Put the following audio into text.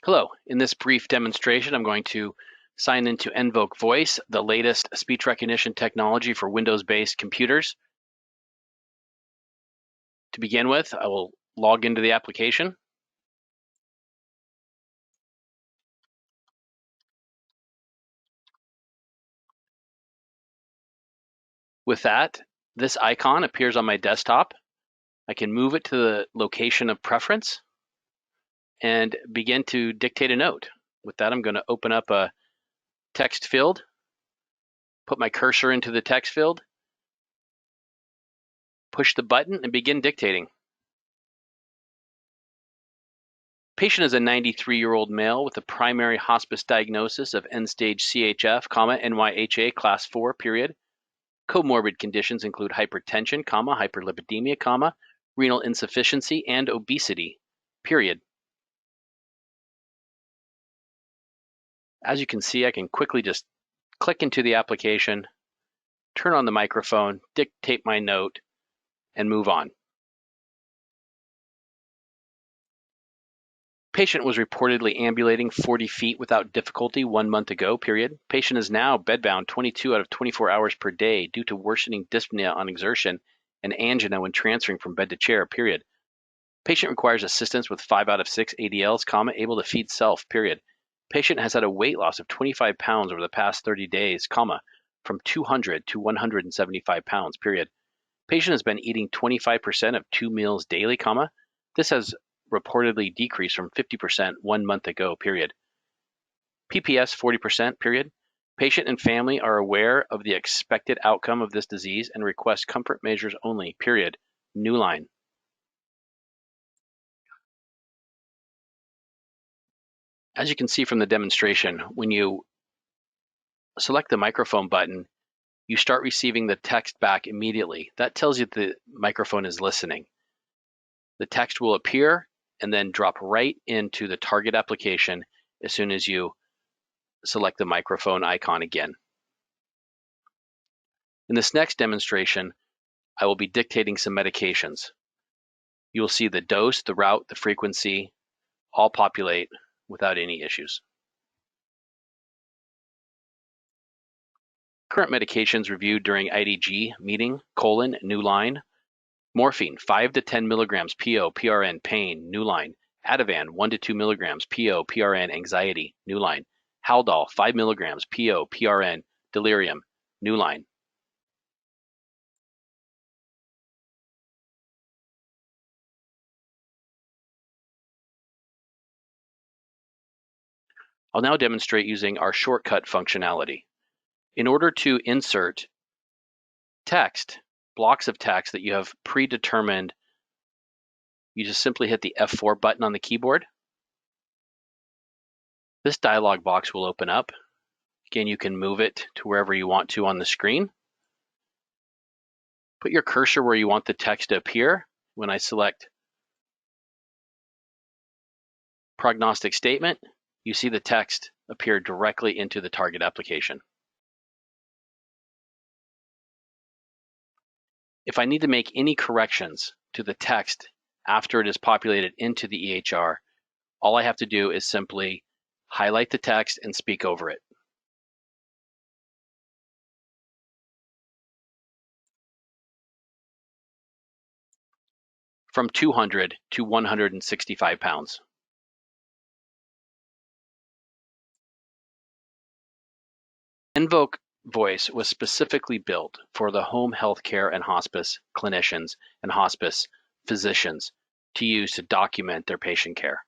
Hello, in this brief demonstration, I'm going to sign into nVoq.Voice, the latest speech recognition technology for Windows-based computers. To begin with, I will log into the application. With that, this icon appears on my desktop. I can move it to the location of preference and begin to dictate a note. With that, I'm going to open up a text field, put my cursor into the text field, push the button, and begin dictating. Patient is a 93-year-old male with a primary hospice diagnosis of end-stage CHF, NYHA class 4, period. Comorbid conditions include hypertension, hyperlipidemia, renal insufficiency, and obesity, period. As you can see, I can quickly just click into the application, turn on the microphone, dictate my note, and move on. Patient was reportedly ambulating 40 feet without difficulty 1 month ago, period. Patient is now bedbound 22 out of 24 hours per day due to worsening dyspnea on exertion and angina when transferring from bed to chair, period. Patient requires assistance with 5 out of 6 ADLs, able to feed self, period. Patient has had a weight loss of 25 pounds over the past 30 days, from 200 to 175 pounds, period. Patient has been eating 25% of 2 meals daily, This has reportedly decreased from 50% 1 month ago, period. PPS 40%, period. Patient and family are aware of the expected outcome of this disease and request comfort measures only, period. New line. As you can see from the demonstration, when you select the microphone button, you start receiving the text back immediately. That tells you the microphone is listening. The text will appear and then drop right into the target application as soon as you select the microphone icon again. In this next demonstration, I will be dictating some medications. You will see the dose, the route, the frequency all populate without any issues. Current medications reviewed during IDG meeting, new line. Morphine, 5 to 10 milligrams PO, PRN, pain, new line. Ativan, 1 to 2 milligrams PO, PRN, anxiety, new line. Haldol, 5 milligrams PO, PRN, delirium, new line. I'll now demonstrate using our shortcut functionality. In order to insert text, blocks of text that you have predetermined, you just simply hit the F4 button on the keyboard. This dialog box will open up. Again, you can move it to wherever you want to on the screen. Put your cursor where you want the text to appear. When I select prognostic statement, you see the text appear directly into the target application. If I need to make any corrections to the text after it is populated into the EHR, all I have to do is simply highlight the text and speak over it. From 200 to 165 pounds. nVoq.Voice was specifically built for the home healthcare and hospice clinicians and hospice physicians to use to document their patient care.